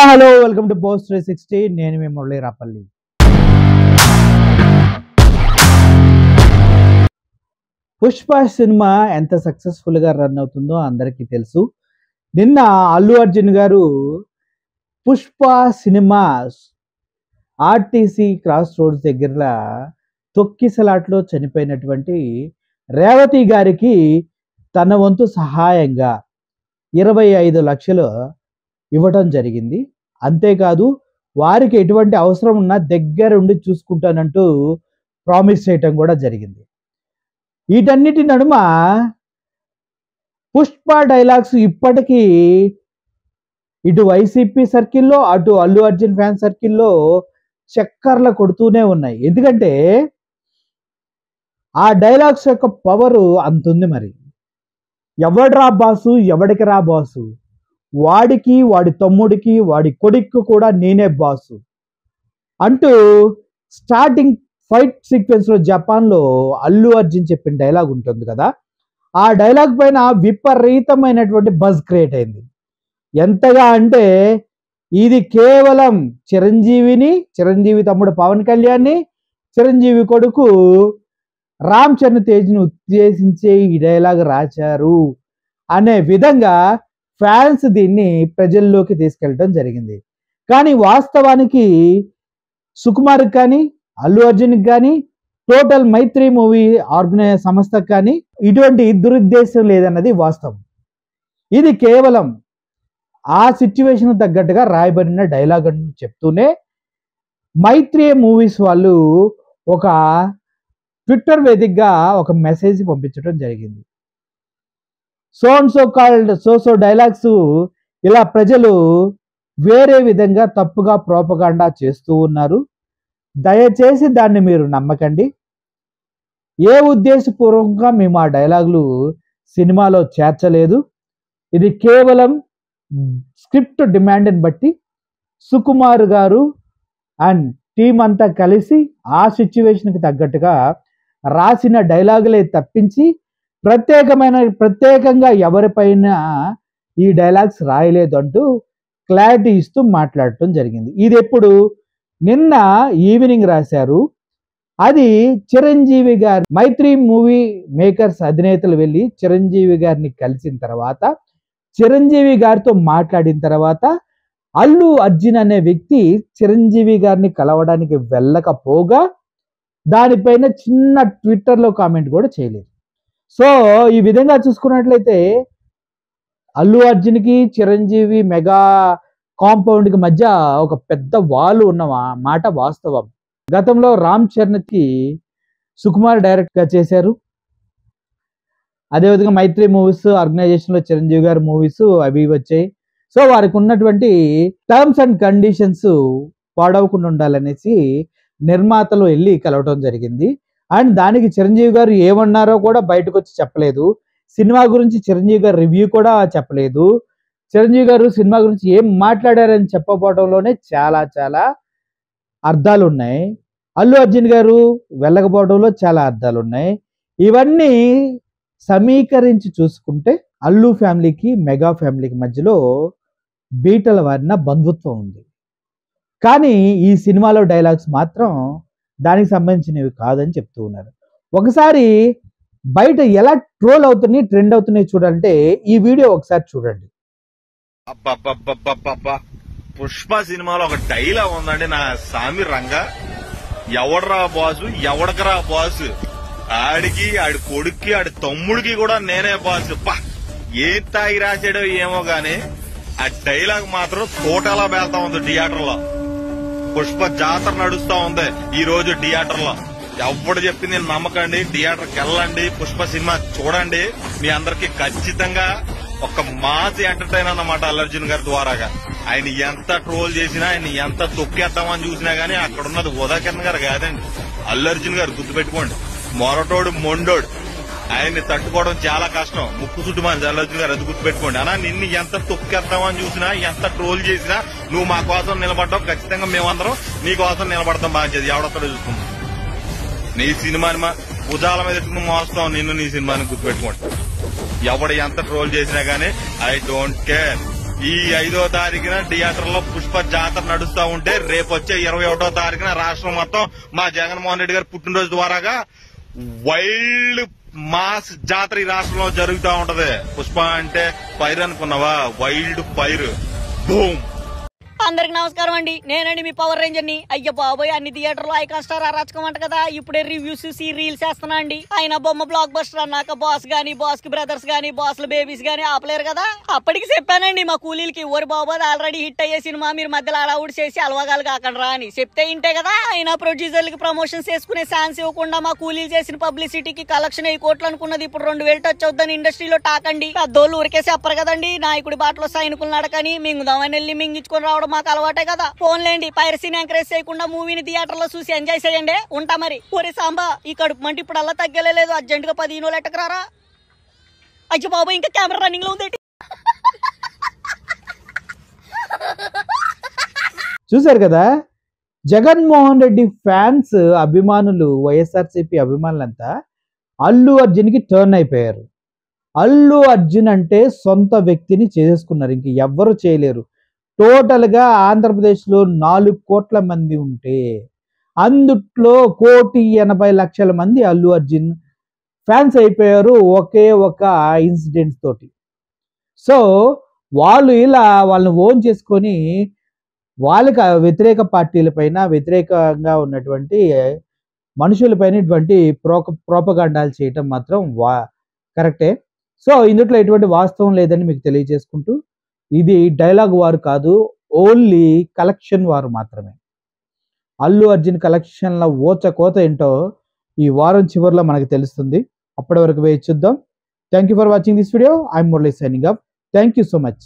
Hello welcome to post 360. నేను మీ Murali Rapalli. Pushpa cinema ఎంత successful గా రన్ అవుతుందో అందరికీ తెలుసు. నిన్న అల్లు అర్జున్ గారు Pushpa cinema RTC cross roads దగ్గర తొక్కిసలాట్లో చనిపోయినటువంటి రేవతి గారికి తన వంతు సహాయంగా 25 లక్షలు ఇవ్వటం జరిగింది. అంతేకాదు వారికి ఎటువంటి అవసరం ఉన్నా దగ్గరుండి చూసుకుంటానంటూ ప్రామిస్ చేయటం కూడా జరిగింది. వీటన్నిటి నడుమ పుష్ప డైలాగ్స్ ఇప్పటికీ ఇటు వైసీపీ సర్కిల్లో అటు అల్లు అర్జున్ ఫ్యాన్ సర్కిల్లో చక్కర్లు కొడుతూనే ఉన్నాయి. ఎందుకంటే ఆ డైలాగ్స్ యొక్క పవరు అంతుంది. మరి ఎవడ్రా బాసు, ఎవడికి రా బాసు, వాడికి వాడి తమ్ముడికి వాడి కొడుకు కూడా నేనే బాసు అంటూ స్టార్టింగ్ ఫైట్ సీక్వెన్స్ లో జపాన్లో అల్లు అర్జున్ చెప్పిన డైలాగ్ ఉంటుంది కదా, ఆ డైలాగ్ పైన విపరీతమైనటువంటి బజ్ క్రియేట్ అయింది. ఎంతగా అంటే ఇది కేవలం చిరంజీవి తమ్ముడు పవన్ కళ్యాణ్ని, చిరంజీవి కొడుకు రామ్ చరణ్ తేజ్ని ఉద్దేశించే ఈ డైలాగ్ రాశారు అనే విధంగా ఫ్యాన్స్ దీన్ని ప్రజల్లోకి తీసుకెళ్ళడం జరిగింది. కానీ వాస్తవానికి సుకుమార్కి కానీ అల్లు అర్జున్కి కానీ టోటల్ మైత్రి మూవీ ఆర్గనైజ్ సంస్థకు కానీ ఇటువంటి దురుద్దేశం లేదన్నది వాస్తవం. ఇది కేవలం ఆ సిచ్యువేషన్ తగ్గట్టుగా రాయబడిన డైలాగ్ అని చెప్తూనే మైత్రి మూవీస్ వాళ్ళు ఒక ట్విట్టర్ వేదికగా ఒక మెసేజ్ పంపించడం జరిగింది. సో డైలాగ్స్ ఇలా ప్రజలు వేరే విధంగా తప్పుగా ప్రోపగాండా చేస్తూ ఉన్నారు. దయచేసి దాన్ని మీరు నమ్మకండి. ఏ ఉద్దేశపూర్వకంగా మేము ఆ డైలాగులు సినిమాలో చేర్చలేదు. ఇది కేవలం స్క్రిప్ట్ డిమాండ్ని బట్టి సుకుమార్ గారు అండ్ టీం అంతా కలిసి ఆ సిచ్యువేషన్కి తగ్గట్టుగా రాసిన డైలాగులే తప్పించి ప్రత్యేకంగా ఎవరిపైన ఈ డైలాగ్స్ రాయలేదు అంటూ క్లారిటీ ఇస్తూ మాట్లాడటం జరిగింది. ఇది ఎప్పుడు నిన్న ఈవినింగ్ రాశారు. అది చిరంజీవి గారు మైత్రి మూవీ మేకర్స్ అధినేతలు వెళ్ళి చిరంజీవి గారిని కలిసిన తర్వాత, చిరంజీవి గారితో మాట్లాడిన తర్వాత అల్లు అర్జున్ అనే వ్యక్తి చిరంజీవి గారిని కలవడానికి వెళ్ళకపోగా దానిపైన చిన్న ట్విట్టర్లో కామెంట్ కూడా చేయలేదు. సో ఈ విధంగా చూసుకున్నట్లయితే అల్లు అర్జున్కి చిరంజీవి మెగా కాంపౌండ్కి మధ్య ఒక పెద్ద వాల్ ఉన్న మాట వాస్తవం. గతంలో రామ్ చరణ్కి సుకుమార్ డైరెక్ట్గా చేశారు. అదేవిధంగా మైత్రి మూవీస్ ఆర్గనైజేషన్లో చిరంజీవి గారి మూవీస్ అవి వచ్చాయి. సో వారికి ఉన్నటువంటి టర్మ్స్ అండ్ కండిషన్స్ పాడవకుండా ఉండాలనేసి నిర్మాతలు వెళ్ళి కలవటం జరిగింది. అండ్ దానికి చిరంజీవి గారు ఏమన్నారో కూడా బయటకు వచ్చి చెప్పలేదు. సినిమా గురించి చిరంజీవి గారు రివ్యూ కూడా చెప్పలేదు. చిరంజీవి గారు సినిమా గురించి ఏం మాట్లాడారని చెప్పకపోవడంలోనే చాలా చాలా అర్థాలు ఉన్నాయి. అల్లు అర్జున్ గారు వెళ్ళకపోవడంలో చాలా అర్థాలు ఉన్నాయి. ఇవన్నీ సమీకరించి చూసుకుంటే అల్లు ఫ్యామిలీకి మెగా ఫ్యామిలీకి మధ్యలో బీటల వారిన బంధుత్వం ఉంది. కానీ ఈ సినిమాలో డైలాగ్స్ మాత్రం దానికి సంబంధించినవి కాదని చెప్తూ ఉన్నారు. ఒకసారి బయట ఎలా ట్రోల్ అవుతున్నాయి, ట్రెండ్ అవుతున్నాయి చూడాలంటే ఈ వీడియో ఒకసారి చూడండి. పుష్ప సినిమాలో ఒక డైలాగ్ ఉందండి నా సామి రంగా, ఎవడరా బాసు, ఎవడకరా బాసు, ఆడికి ఆడి కొడుక్కి ఆడి తమ్ముడికి కూడా నేనే బాసు. ఏం తాగి రాసాడో ఏమో గాని ఆ డైలాగ్ మాత్రం తోటలా వెళ్తా ఉంది థియేటర్ లో. పుష్ప జాతర నడుస్తా ఉంది ఈ రోజు థియేటర్ లో. ఎవడు చెప్పింది నమ్మకండి, థియేటర్కి వెళ్ళండి, పుష్ప సినిమా చూడండి. మీ అందరికి ఖచ్చితంగా ఒక మాస్ ఎంటర్టైన్ అన్నమాట అల్లు అర్జున్ గారి ద్వారాగా. ఆయన ఎంత ట్రోల్ చేసినా, ఆయన ఎంత తొక్కేద్దామని చూసినా గానీ అక్కడ ఉన్నది ఉదయకిరణ్ గారు కాదండి, అల్లు అర్జున్ గారు. గుర్తుపెట్టుకోండి, మొరటోడు మొండోడు, ఆయన్ని తట్టుకోవడం చాలా కష్టం. ముక్కు చుట్టూ మన అల్లు అర్జున్ గారు, అది గుర్తుపెట్టుకోండి. అలా నిన్ను ఎంత తొక్కేద్దామని చూసినా, ఎంత ట్రోల్ చేసినా నువ్వు మా కోసం నిలబడ్డావు. ఖచ్చితంగా మేమందరం నీ కోసం నిలబడతాం. బాధ్యత ఎవడొక్కడో చూసుకుంటాం. నీ సినిమాని మా భుజాల మీద మోస్తాం నిన్ను, నీ సినిమాని. గుర్తుపెట్టుకోండి, ఎవడు ఎంత ట్రోల్ చేసినా గానీ ఐ డోంట్ కేర్. ఈ 5వ తారీఖున థియేటర్ లో పుష్ప జాతర నడుస్తా ఉంటే రేపు వచ్చే 21వ తారీఖున రాష్ట్రం మొత్తం మా జగన్మోహన్ రెడ్డి గారి పుట్టినరోజు ద్వారాగా వైల్డ్ మాస్ జాతర ఈ రాష్ట్రంలో జరుగుతూ ఉంటది. పుష్ప అంటే ఫైర్ అనుకున్నావా? Wild fire. బూమ్. అందరికి నమస్కారం అండి, నేనండి మీ పవర్ రేంజర్ ని. అయ్య బాబోయ్, అన్ని థియేటర్లో ఐకాన్ స్టార్ అరాచకం అంట కదా. ఇప్పుడే రివ్యూస్ చూసి రీల్స్ వేస్తున్నా అండి. ఆయన బొమ్మ బ్లాక్ బస్టర్ అన్నాక బాస్ గానీ, బాస్ కి బ్రదర్స్ గానీ, బాస్ బేబీస్ గానీ ఆపలేరు కదా. అప్పటికి చెప్పానండి మా కూలీలకి, ఓరి బాబోయ్ ఆల్రెడీ హిట్ అయ్యే సినిమా, మీరు మధ్యలో అలౌడ్ చేసి అలవగాలు కాకండి అని చెప్తే ఇంటే కదా. ఆయన ప్రొడ్యూసర్లకి ప్రమోషన్స్ చేసుకునే ఛాన్స్ ఇవ్వకుండా మా కూలీలు చేసిన పబ్లిసిటీకి కలెక్షన్ 1000 కోట్లు అనుకున్నది ఇప్పుడు 2000 టచ్ అవుద్దని ఇండస్ట్రీలో టాక్ అండి. పెద్దోళ్ళు ఊరికే చెప్పరు కదండి. నాయకుడి బాటలో సైనికులు నడకని మింగుదామని వెళ్ళి మింగించుకొని రావడం మాకు అలవాటే కదా. ఫోన్లేండి, పైరసీని ఎంకరేజ్ చేయకుండా మూవీని థియేటర్ లో చూసి ఎంజాయ్ చేయండి. ఉంటా మరి. ఒరే సాంబా, ఈ కడుపు మంటి ఇప్పుడు అలా తగ్గలేదు. అర్జెంట్ గా 10 యూనిట్లు ఎట్టకరారా. అయ్యో బాబు, ఇంకా కెమెరా రన్నింగ్ లో ఉంది. చూశారు కదా, జగన్మోహన్ రెడ్డి ఫ్యాన్స్ అభిమానులు, వైఎస్ఆర్సీపీ అభిమానులంతా అల్లు అర్జున్ కి టర్న్ అయిపోయారు. అల్లు అర్జున్ అంటే సొంత వ్యక్తిని చేసుకున్నారు, ఇంక ఎవ్వరు చేయలేరు. టోటల్గా ఆంధ్రప్రదేశ్లో 4 కోట్ల మంది ఉంటే అందుట్లో 1,80,00,000 మంది అల్లు అర్జున్ ఫ్యాన్స్ అయిపోయారు ఒకే ఒక ఇన్సిడెంట్ తోటి. సో వాళ్ళు ఇలా వాళ్ళని ఓన్ చేసుకొని వాళ్ళకి వ్యతిరేక పార్టీలపైన, వ్యతిరేకంగా ఉన్నటువంటి మనుషులపైన ఇటువంటి ప్రోపగాండాలు చేయటం మాత్రం కరెక్టే. సో ఇందులో ఎటువంటి వాస్తవం లేదని మీకు తెలియజేసుకుంటూ, ఇది డైలాగ్ వారు కాదు, ఓన్లీ కలెక్షన్ వారు మాత్రమే. అల్లు అర్జున్ కలెక్షన్ల కోత ఏంటో ఈ వారం చివరిలో మనకు తెలుస్తుంది. అప్పటి వరకు వేచి చూద్దాం. Thank you for watching this video. I'm Murali signing up. Thank you so much.